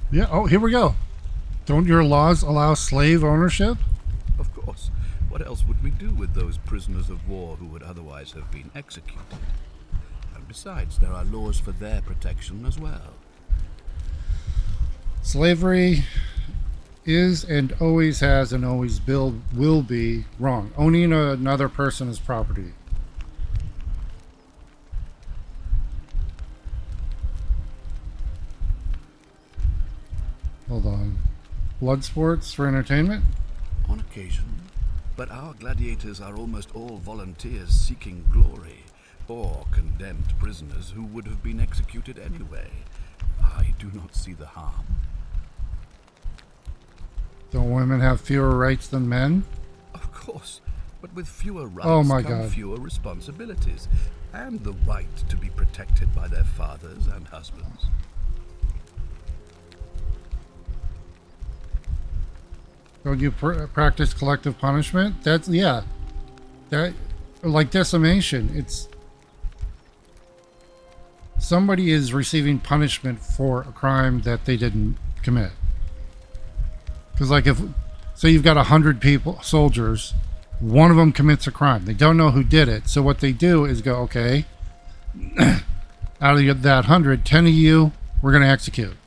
Yeah, oh, here we go. Don't your laws allow slave ownership? Of course. What else would we do with those prisoners of war who would otherwise have been executed? And besides, there are laws for their protection as well. Slavery is and always has and always will be wrong. Owning another person as property. Hold on. Blood sports for entertainment? On occasion. But our gladiators are almost all volunteers seeking glory, or condemned prisoners who would have been executed anyway. I do not see the harm. Don't women have fewer rights than men? Of course, but with fewer rights Oh my come God. fewer responsibilities, and the right to be protected by their fathers and husbands. Don't you practice collective punishment? That's, yeah. That, like decimation, it's... Somebody is receiving punishment for a crime that they didn't commit. Because, like, if... So you've got 100 people, soldiers, one of them commits a crime. They don't know who did it. So what they do is go, okay, out of that 100, 10 of you, we're going to execute.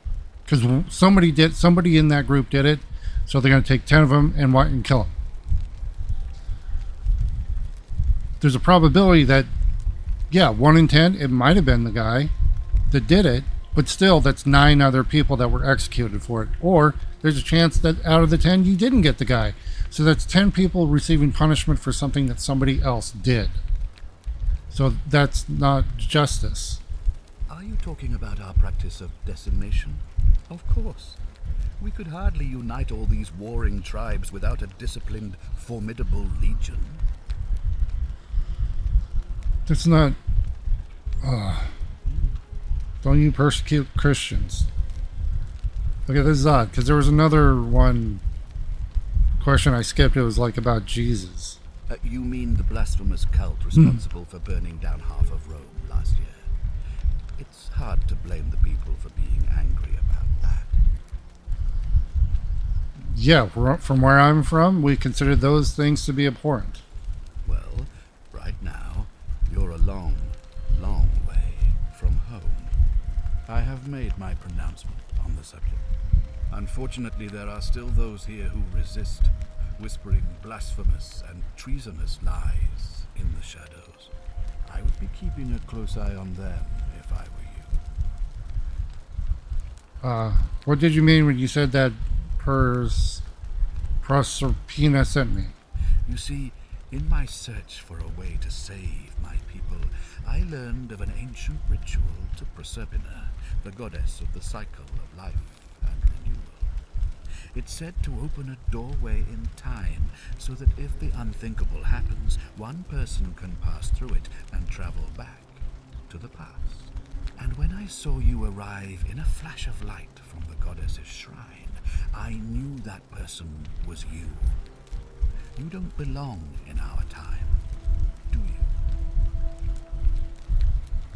Because somebody in that group did it. So they're going to take 10 of them and kill them. There's a probability that, yeah, 1 in 10, it might have been the guy that did it, but still, that's 9 other people that were executed for it. Or there's a chance that out of the 10, you didn't get the guy. So that's 10 people receiving punishment for something that somebody else did. So that's not justice. Are you talking about our practice of decimation? Of course. We could hardly unite all these warring tribes without a disciplined, formidable legion. That's not... Don't you persecute Christians? Okay, this is odd, because there was another one question I skipped. It was like about Jesus. You mean the blasphemous cult responsible for burning down half of Rome last year? It's hard to blame the people for being angry about that. Yeah, from where I'm from, we consider those things to be abhorrent. Well, right now, you're a long, long way from home. I have made my pronouncement on the subject. Unfortunately, there are still those here who resist, whispering blasphemous and treasonous lies in the shadows. I would be keeping a close eye on them if I were you. What did you mean when you said that Proserpina sent me? You see, in my search for a way to save my people, I learned of an ancient ritual to Proserpina, the goddess of the cycle of life and renewal. It's said to open a doorway in time, so that if the unthinkable happens, one person can pass through it and travel back to the past. And when I saw you arrive in a flash of light from the goddess's shrine, I knew that person was you. You don't belong in our time, do you?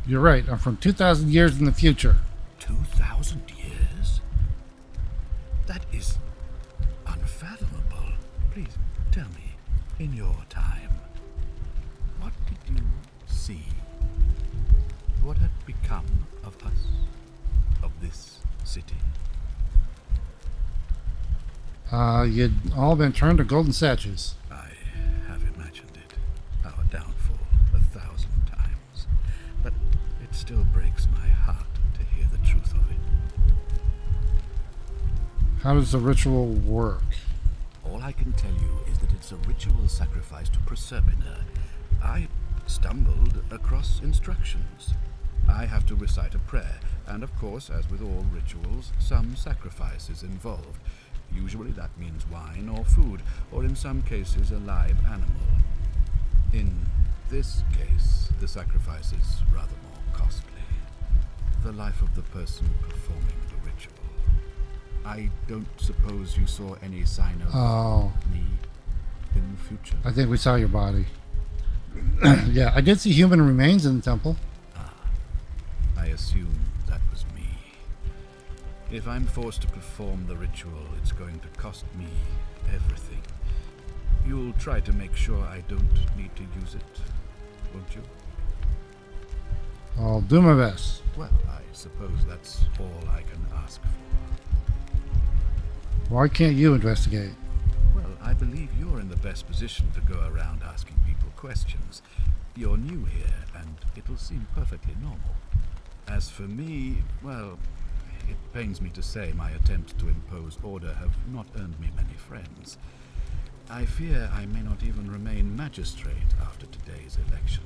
You're right. I'm from 2,000 years in the future. 2,000 years? That is unfathomable. Please tell me, in your time, what did you see? What had become of us, of this city? You'd all been turned to golden statues. I have imagined it, our downfall 1,000 times, but it still breaks my heart to hear the truth of it. How does the ritual work? All I can tell you is that it's a ritual sacrifice to Proserpina. I stumbled across instructions. I have to recite a prayer, and of course, as with all rituals, some sacrifice is involved. Usually that means wine or food, or in some cases a live animal. In this case, the sacrifice is rather more costly. The life of the person performing the ritual. I don't suppose you saw any sign of me in the future? I think we saw your body. Yeah, I did see human remains in the temple. I assume that was me. If I'm forced to perform the ritual, it's going to cost me everything. You'll try to make sure I don't need to use it, won't you? I'll do my best. Well, I suppose that's all I can ask for. Why can't you investigate? Well, I believe you're in the best position to go around asking people questions. You're new here, and it'll seem perfectly normal. As for me, well, it pains me to say my attempts to impose order have not earned me many friends. I fear I may not even remain magistrate after today's election.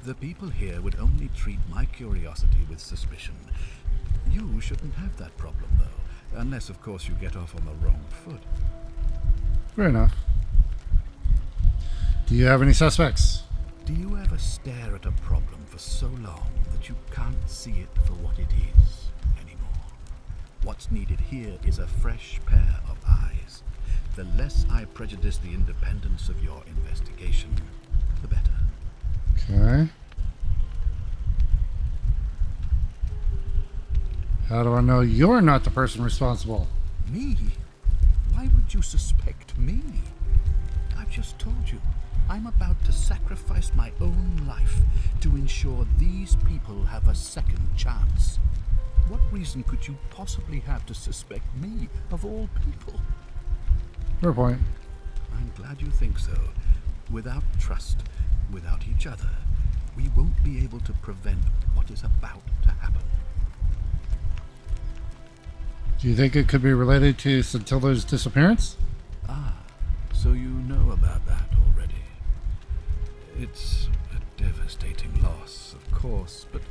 The people here would only treat my curiosity with suspicion. You shouldn't have that problem, though, unless, of course, you get off on the wrong foot. Fair enough. Do you have any suspects? Do you ever stare at a problem for so long that you can't see it for what it is anymore? What's needed here is a fresh pair of eyes. The less I prejudice the independence of your investigation, the better. Okay. How do I know you're not the person responsible? Me? Why would you suspect me? I've just told you. I'm about to sacrifice my own life to ensure these people have a second chance. What reason could you possibly have to suspect me, of all people? Fair point. I'm glad you think so. Without trust, without each other, we won't be able to prevent what is about to happen. Do you think it could be related to Scintilla's disappearance? Ah, so you know about that already. It's a devastating loss, of course, but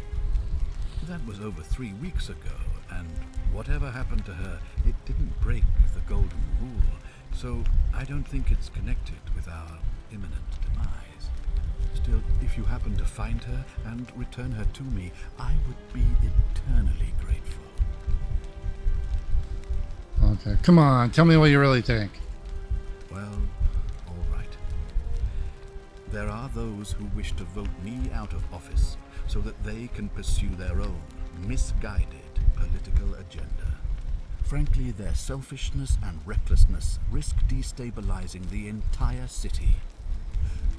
that was over 3 weeks ago, and whatever happened to her, it didn't break the Golden Rule, so I don't think it's connected with our imminent demise. Still, if you happen to find her and return her to me, I would be eternally grateful. Okay, come on, tell me what you really think. Well, all right. There are those who wish to vote me out of office so that they can pursue their own misguided political agenda. Frankly, their selfishness and recklessness risk destabilizing the entire city.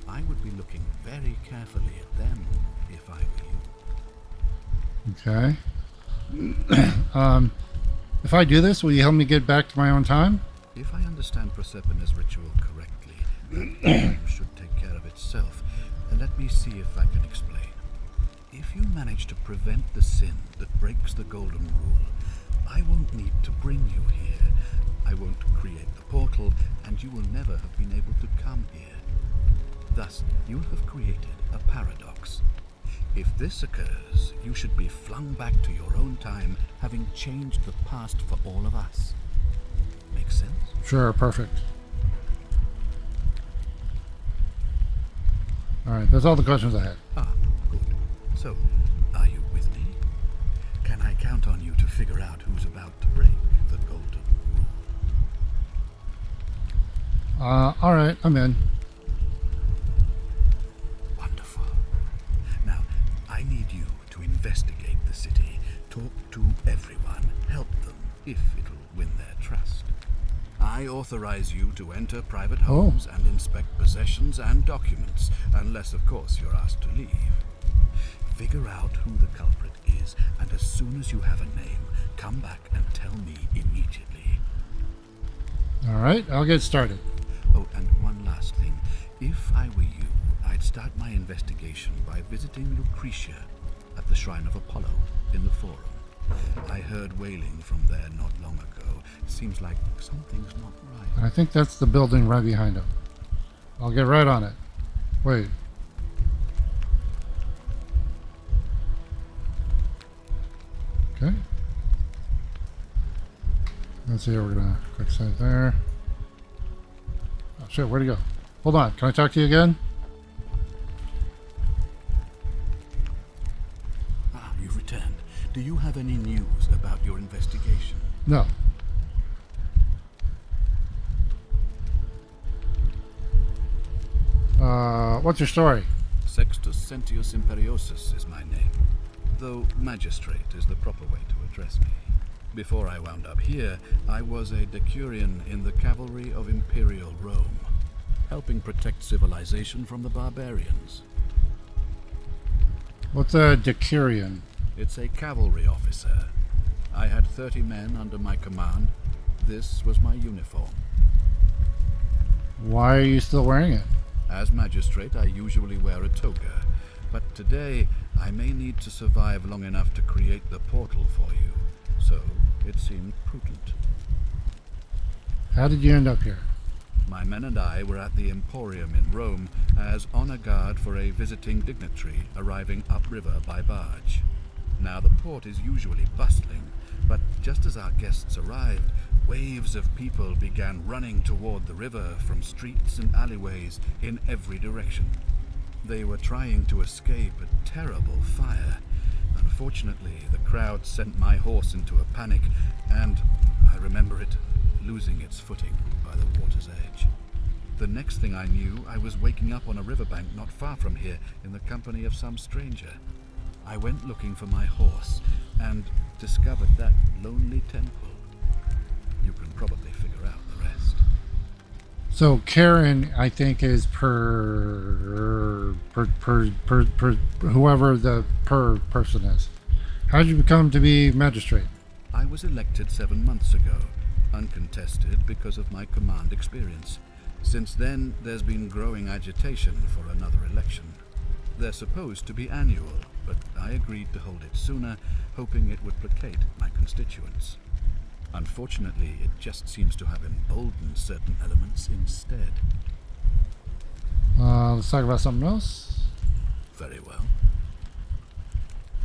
I would be looking very carefully at them if I were you. Okay. If I do this, will you help me get back to my own time? If I understand Prosperna's ritual correctly, the time should take care of itself. And let me see if I can explain. If you manage to prevent the sin that breaks the Golden Rule, I won't need to bring you here. I won't create the portal, and you will never have been able to come here. Thus, you'll have created a paradox. If this occurs, you should be flung back to your own time, having changed the past for all of us. Make sense? Sure, perfect. Alright, that's all the questions I had. Ah, good. So, are you with me? Can I count on you to figure out who's about to break the Golden Rule? Alright, I'm in. Wonderful. Now, I need you to investigate the city, talk to everyone, help them, if it'll win their trust. I authorize you to enter private homes and inspect possessions and documents, unless, of course, you're asked to leave. Figure out who the culprit is, and as soon as you have a name, come back and tell me immediately. Alright, I'll get started. Oh, and one last thing. If I were you, I'd start my investigation by visiting Lucretia at the Shrine of Apollo in the Forum. I heard wailing from there not long ago. Seems like something's not right. I think that's the building right behind him. I'll get right on it. Wait. Okay. Let's see, we're gonna quick save there. Oh shit, where'd he go? Hold on, can I talk to you again? Ah, you've returned. Do you have any news about your investigation? No. What's your story? Sextus Sentius Imperiosus is my name, though magistrate is the proper way to address me. Before I wound up here, I was a decurion in the cavalry of Imperial Rome, helping protect civilization from the barbarians. What's a decurion? It's a cavalry officer. I had 30 men under my command. This was my uniform. Why are you still wearing it? As magistrate, I usually wear a toga, but today I may need to survive long enough to create the portal for you, so it seemed prudent. How did you end up here? My men and I were at the Emporium in Rome as honor guard for a visiting dignitary arriving upriver by barge. Now the port is usually bustling, but just as our guests arrived, waves of people began running toward the river from streets and alleyways in every direction. They were trying to escape a terrible fire. Unfortunately, the crowd sent my horse into a panic, and I remember it losing its footing by the water's edge. The next thing I knew, I was waking up on a riverbank not far from here in the company of some stranger. I went looking for my horse and discovered that lonely temple. You can probably figure out the rest. So Karen, I think, is whoever the person is. How did you become to be magistrate? I was elected 7 months ago, uncontested because of my command experience. Since then, there's been growing agitation for another election. They're supposed to be annual, but I agreed to hold it sooner, hoping it would placate my constituents. Unfortunately, it just seems to have emboldened certain elements instead. Let's talk about something else. Very well.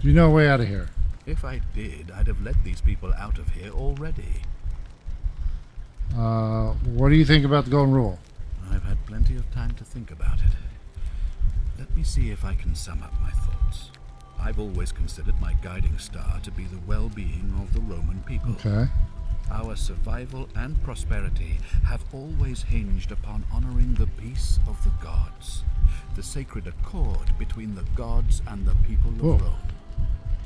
Do you know a way out of here? If I did, I'd have let these people out of here already. What do you think about the Golden Rule? I've had plenty of time to think about it. Let me see if I can sum up my thoughts. I've always considered my guiding star to be the well-being of the Roman people. Okay. Our survival and prosperity have always hinged upon honoring the peace of the gods, the sacred accord between the gods and the people of Rome.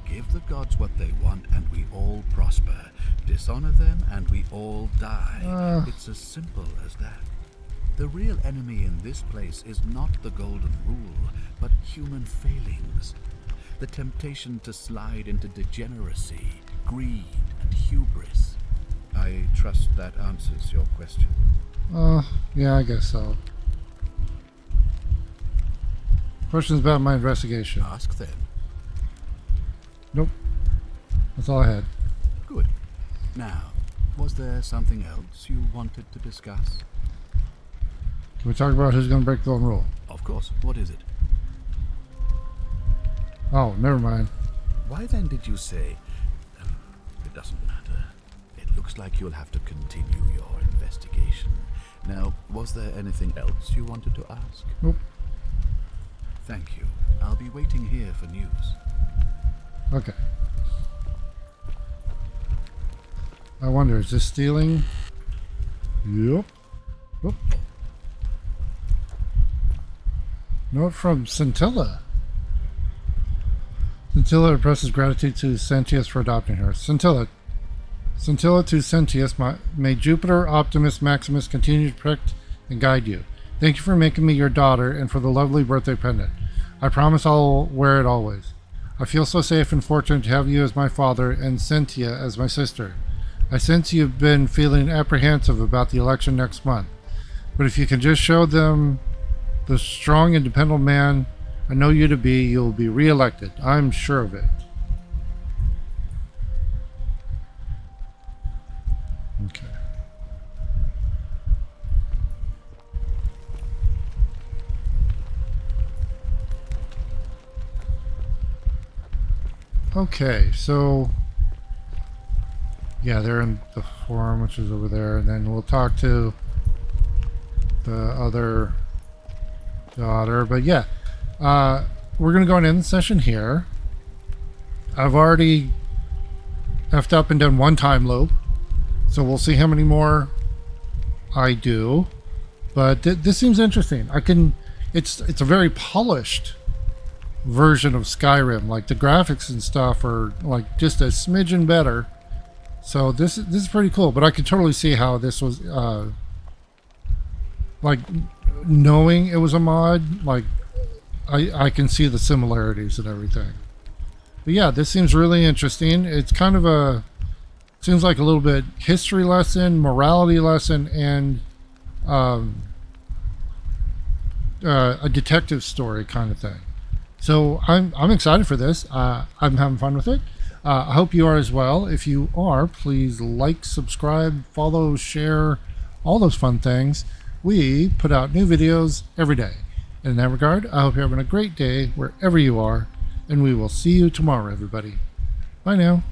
Give the gods what they want and we all prosper. Dishonor them and we all die. It's as simple as that. The real enemy in this place is not the Golden Rule, but human failings. The temptation to slide into degeneracy, greed, and hubris. I trust that answers your question. Yeah, I guess so. Questions about my investigation? Ask then. Nope. That's all I had. Good. Now, was there something else you wanted to discuss? Can we talk about who's going to break the Golden Rule? Of course. What is it? Oh, never mind. Why then did you say... it doesn't matter. It looks like you'll have to continue your investigation. Now, was there anything else you wanted to ask? Nope. Thank you. I'll be waiting here for news. Okay. I wonder, is this stealing? Yep. Oop. Note from Scintilla. Scintilla expresses gratitude to Sentius for adopting her. Scintilla to Sentius, may Jupiter, Optimus, Maximus continue to protect and guide you. Thank you for making me your daughter and for the lovely birthday pendant. I promise I'll wear it always. I feel so safe and fortunate to have you as my father and Cynthia as my sister. I sense you've been feeling apprehensive about the election next month. But if you can just show them the strong and dependable man I know you to be, you'll be re-elected. I'm sure of it. Okay. Okay, so yeah, they're in the forum, which is over there, and then we'll talk to the other daughter. But yeah, we're gonna go and end the session here. I've already effed up and done one time loop, so we'll see how many more I do. But this seems interesting. It's a very polished version of Skyrim. Like the graphics and stuff are like just a smidgen better. So this is pretty cool. But I can totally see how this was like knowing it was a mod. Like I can see the similarities and everything. But yeah, this seems really interesting. It's kind of seems like a little bit history lesson, morality lesson, and a detective story kind of thing. So I'm excited for this. I'm having fun with it. I hope you are as well. If you are, please like, subscribe, follow, share, all those fun things. We put out new videos every day. In that regard, I hope you're having a great day wherever you are, and we will see you tomorrow, everybody. Bye now.